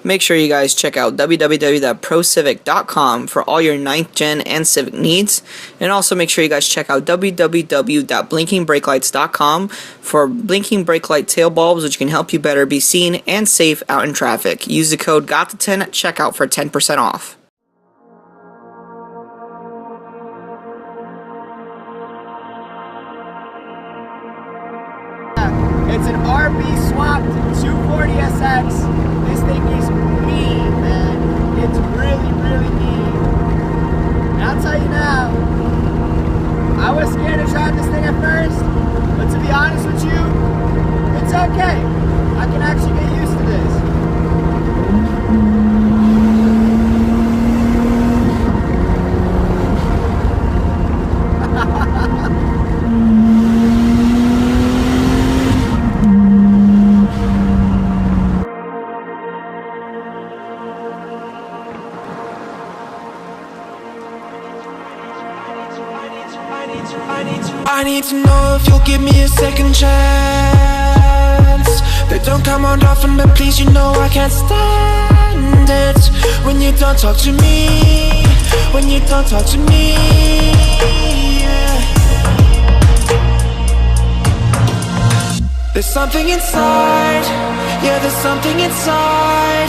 Make sure you guys check out www.procivic.com for all your 9th gen and Civic needs. And also make sure you guys check out www.blinkingbrakelights.com for blinking brake light tail bulbs, which can help you better be seen and safe out in traffic. Use the code GOT10 at checkout for 10% off. It's an RB swapped 240SX. This thing is mean, man. It's really, really mean. And I'll tell you now, I was scared to try this thing at first, but to be honest with you, it's okay. I can actually get used to this. I need to know if you'll give me a second chance. They don't come around often, but please, you know I can't stand it when you don't talk to me, when you don't talk to me, yeah. There's something inside, yeah, there's something inside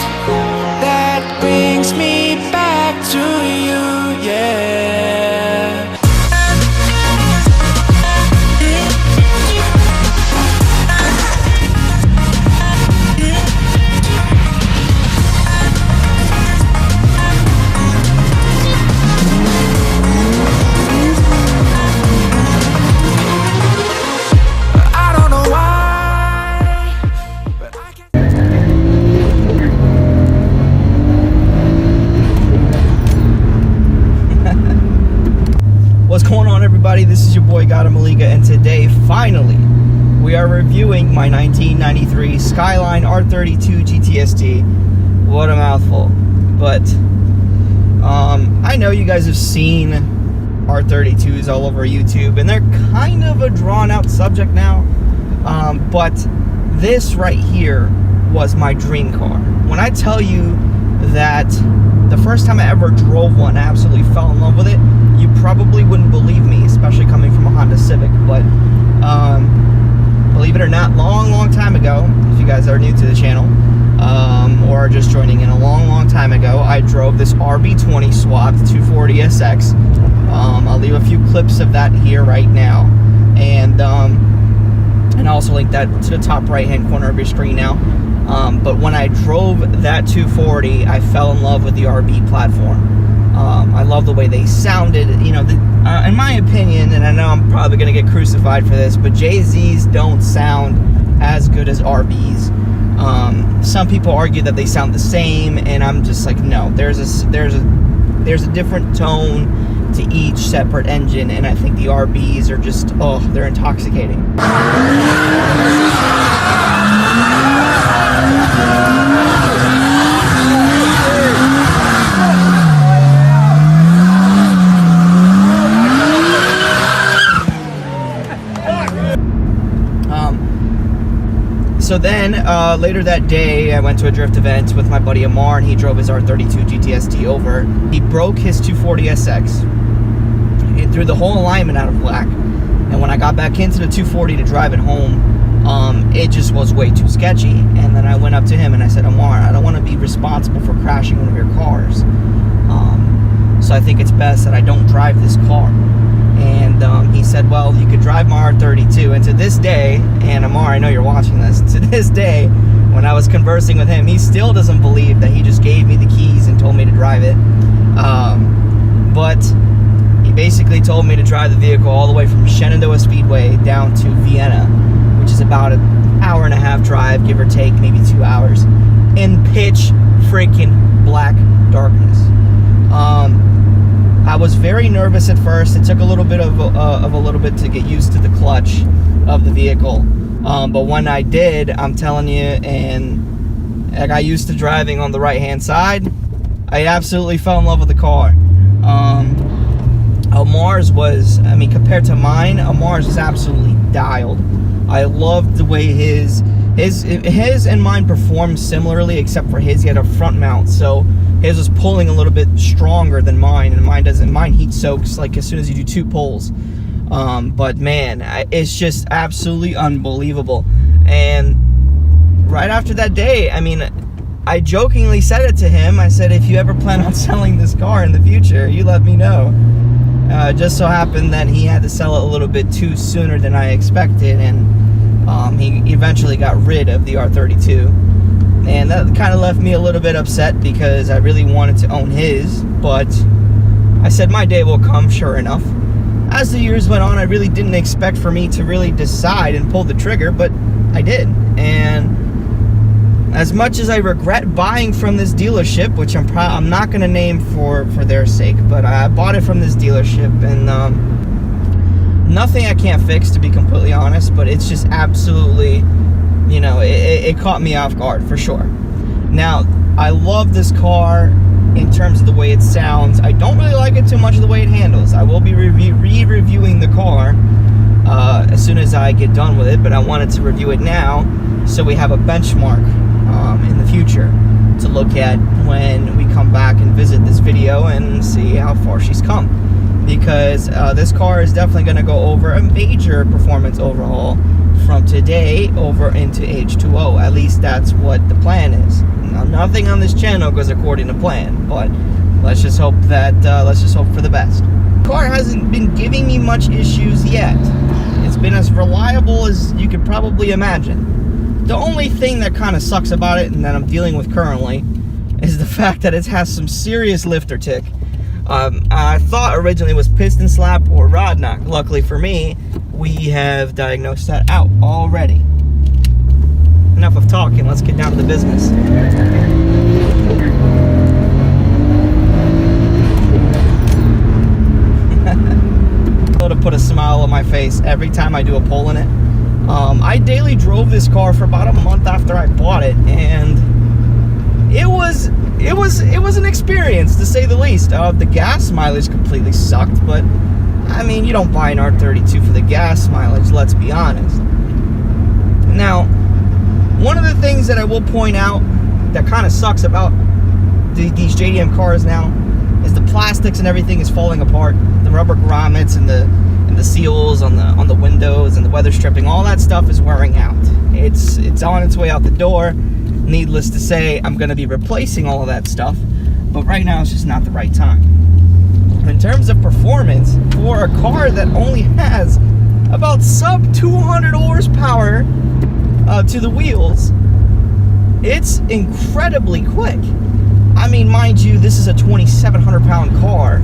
that brings me back to you, yeah. What's going on, everybody? This is your boy Gata Maliga, and today, finally, we are reviewing my 1993 Skyline R32 GTST. What a mouthful. But I know you guys have seen R32s all over YouTube, and they're kind of a drawn-out subject now. But this right here was my dream car. When I tell you that the first time I ever drove one, I absolutely fell in love with it, you probably wouldn't believe me, especially coming from a Honda Civic. But believe it or not, long time ago, if you guys are new to the channel, or just joining in, a long time ago, I drove this RB20 swapped 240SX. I'll leave a few clips of that here right now, and I'll also link that to the top right hand corner of your screen now. But when I drove that 240, I fell in love with the RB platform. I love the way they sounded. You know, in my opinion, and I know I'm probably going to get crucified for this, but JZs don't sound as good as RBs. Some people argue that they sound the same, and I'm just like, no. There's a different tone to each separate engine, and I think the RBs are just, oh, they're intoxicating. So then, later that day, I went to a drift event with my buddy Amar, and he drove his R32 GTST over. He broke his 240SX. It threw the whole alignment out of whack. And when I got back into the 240 to drive it home, it just was way too sketchy. And then I went up to him and I said, Amar, I don't want to be responsible for crashing one of your cars. So I think it's best that I don't drive this car. And he said, well, you could drive my R32. And to this day, and Amar, I know you're watching this, to this day, when I was conversing with him, he still doesn't believe that he just gave me the keys and told me to drive it. But he basically told me to drive the vehicle all the way from Shenandoah Speedway down to Vienna, which is about an hour and a half drive, give or take, maybe 2 hours, in pitch freaking black darkness. I was very nervous at first. It took a little bit of a little bit to get used to the clutch of the vehicle, but when I did, I'm telling you, and I got used to driving on the right hand side, I absolutely fell in love with the car. Amar's was, I mean, compared to mine, Amar's was absolutely dialed. I loved the way his His and mine performed similarly, except for his, he had a front mount, so his was pulling a little bit stronger than mine, and mine doesn't. Mine heat soaks like as soon as you do 2 pulls. But man, it's just absolutely unbelievable. And right after that day, I mean, I jokingly said it to him. I said, if you ever plan on selling this car in the future, you let me know. Just so happened that he had to sell it a little bit too sooner than I expected, and he eventually got rid of the R32. And that kind of left me a little bit upset because I really wanted to own his, but I said my day will come, sure enough. As the years went on, I really didn't expect for me to really decide and pull the trigger, but I did. And as much as I regret buying from this dealership, which I'm not going to name for their sake, but I bought it from this dealership, and nothing I can't fix, to be completely honest, but it's just absolutely, you know, it caught me off guard for sure. Now, I love this car in terms of the way it sounds. I don't really like it too much of the way it handles. I will be re-reviewing the car as soon as I get done with it, but I wanted to review it now so we have a benchmark in the future to look at when we come back and visit this video and see how far she's come. Because this car is definitely going to go over a major performance overhaul from today over into H2O. At least that's what the plan is. Now, nothing on this channel goes according to plan, but let's just hope that let's just hope for the best. The car hasn't been giving me much issues yet. It's been as reliable as you could probably imagine. The only thing that kind of sucks about it, and that I'm dealing with currently, is the fact that it has some serious lifter tick. I thought originally it was piston slap or rod knock. Luckily for me, we have diagnosed that out already. Enough of talking, let's get down to the business. To put a smile on my face every time I do a pull in it. I daily drove this car for about a month after I bought it, and it was an experience, to say the least. The gas mileage completely sucked, but I mean, you don't buy an R32 for the gas mileage, let's be honest. Now, one of the things that I will point out that kind of sucks about these JDM cars now is the plastics and everything is falling apart. The rubber grommets and the seals on the windows and the weather stripping, all that stuff is wearing out. It's on its way out the door. Needless to say, I'm going to be replacing all of that stuff, but right now it's just not the right time. In terms of performance, for a car that only has about sub 200 horsepower to the wheels, it's incredibly quick. I mean, mind you, this is a 2,700 pound car,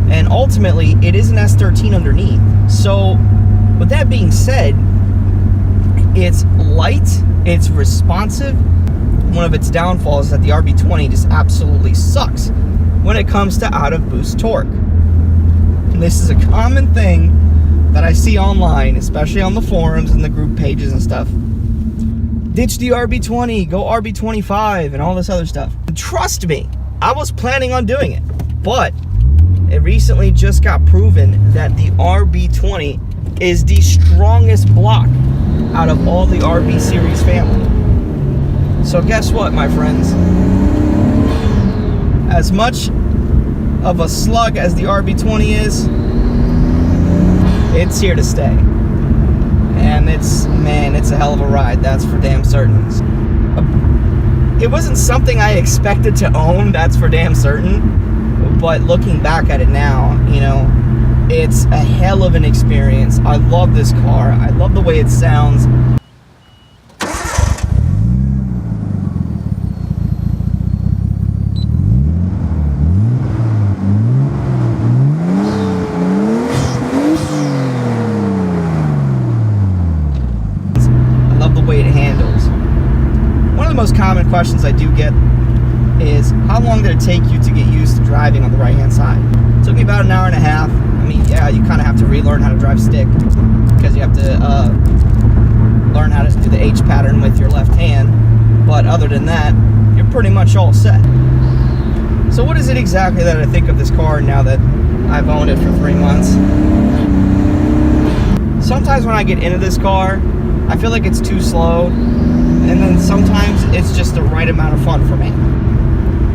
and ultimately it is an S13 underneath. So with that being said, it's light, it's responsive. One of its downfalls is that the RB20 just absolutely sucks when it comes to out of boost torque. And this is a common thing that I see online, especially on the forums and the group pages and stuff. Ditch the RB20, go RB25 and all this other stuff. Trust me, I was planning on doing it, but it recently just got proven that the RB20 is the strongest block out of all the RB series family. So guess what, my friends? As much of a slug as the RB20 is, it's here to stay. And it's a hell of a ride, that's for damn certain. It wasn't something I expected to own, that's for damn certain. But looking back at it now, you know, it's a hell of an experience. I love this car. I love the way it sounds. I love the way it handles. One of the most common questions I do get is, how long did it take you to get used to driving on the right hand side? It took me about an hour and a half. I mean, yeah, you kind of have to relearn how to drive stick because you have to learn how to do the H pattern with your left hand, but other than that, you're pretty much all set. So what is it exactly that I think of this car now that I've owned it for 3 months? Sometimes when I get into this car, I feel like it's too slow, and then sometimes it's just the right amount of fun for me.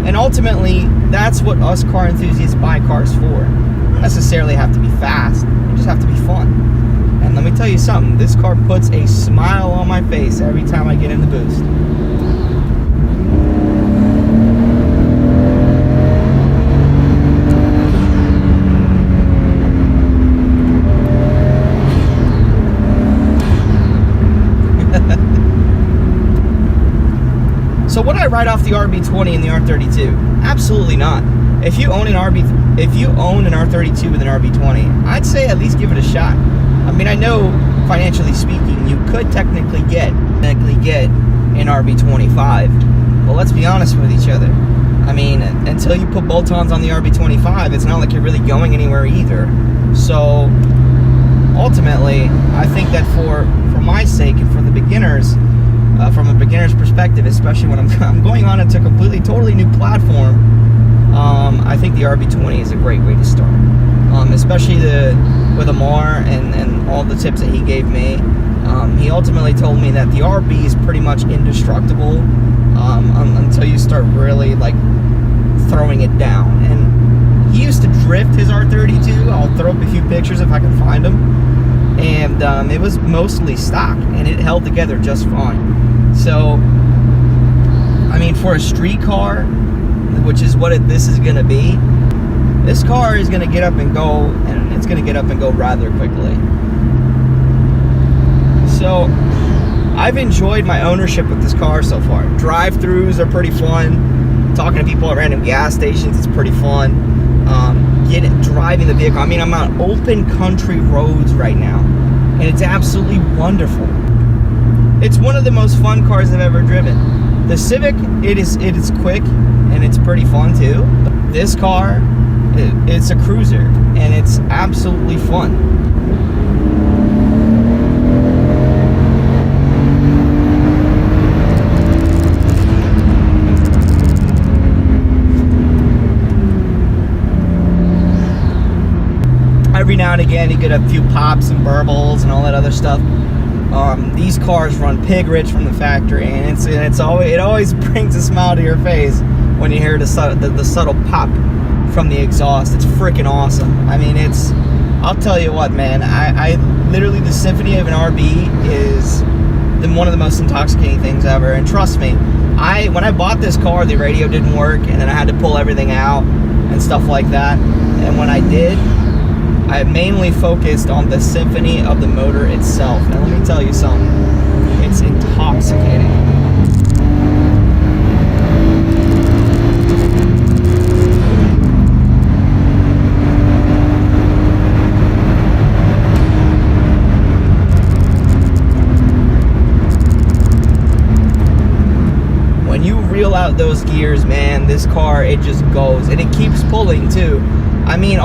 And ultimately, that's what us car enthusiasts buy cars for. You don't necessarily have to be fast, you just have to be fun. And let me tell you something, this car puts a smile on my face every time I get in the boost. So would I write off the RB20 and the R32? Absolutely not. If you own an R32 with an RB20, I'd say at least give it a shot. I mean, I know financially speaking, you could technically get an RB25, but let's be honest with each other. I mean, until you put bolt-ons on the RB25, it's not like you're really going anywhere either. So ultimately, I think that for my sake and for the beginners, from a beginner's perspective, especially when I'm going on into a completely, totally new platform, I think the RB20 is a great way to start. Especially with Amar and all the tips that he gave me. He ultimately told me that the RB is pretty much indestructible until you start really like throwing it down. And he used to drift his R32. I'll throw up a few pictures if I can find them. And it was mostly stock, and it held together just fine. So, I mean, for a street car, which is what this is going to be, this car is going to get up and go, and it's going to get up and go rather quickly. So, I've enjoyed my ownership with this car so far. Drive-throughs are pretty fun. Talking to people at random gas stations, it's pretty fun. Driving the vehicle. I mean, I'm on open country roads right now, and it's absolutely wonderful. It's one of the most fun cars I've ever driven. The Civic, it is quick, and it's pretty fun too. This car, it's a cruiser, and it's absolutely fun. Every now and again, you get a few pops and burbles and all that other stuff. These cars run pig rich from the factory, and it always brings a smile to your face when you hear the subtle pop from the exhaust. It's freaking awesome. I mean, I'll tell you what, man. I literally, the symphony of an RB is one of the most intoxicating things ever. And trust me, when I bought this car, the radio didn't work, and then I had to pull everything out and stuff like that. And when I did, I mainly focused on the symphony of the motor itself. Now let me tell you something, it's intoxicating. When you reel out those gears, man, this car, it just goes, and it keeps pulling too. I mean,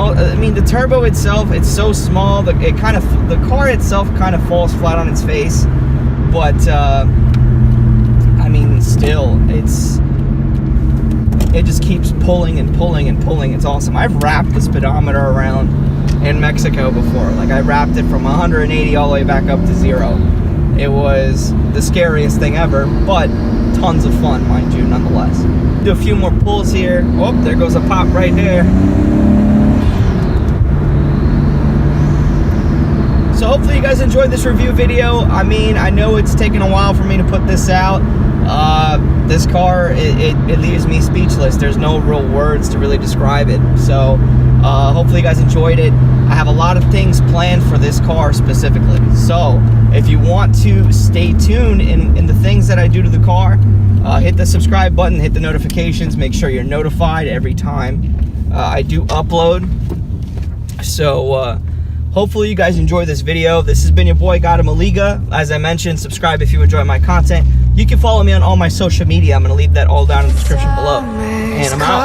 the turbo itself, it's so small. The car itself kind of falls flat on its face, but I mean, still, it just keeps pulling and pulling and pulling. It's awesome. I've wrapped the speedometer around in Mexico before. Like, I wrapped it from 180 all the way back up to 0. It was the scariest thing ever, but tons of fun, mind you, nonetheless. Do a few more pulls here. Oh, there goes a pop right there. So hopefully you guys enjoyed this review video. I mean, I know it's taken a while for me to put this out. This car, it leaves me speechless. There's no real words to really describe it. So hopefully you guys enjoyed it. I have a lot of things planned for this car specifically. So if you want to stay tuned in the things that I do to the car, hit the subscribe button, hit the notifications, make sure you're notified every time I do upload. So hopefully you guys enjoy this video. This has been your boy Gata Maliga. As I mentioned, subscribe if you enjoy my content. You can follow me on all my social media. I'm going to leave that all down in the description below. And I'm out.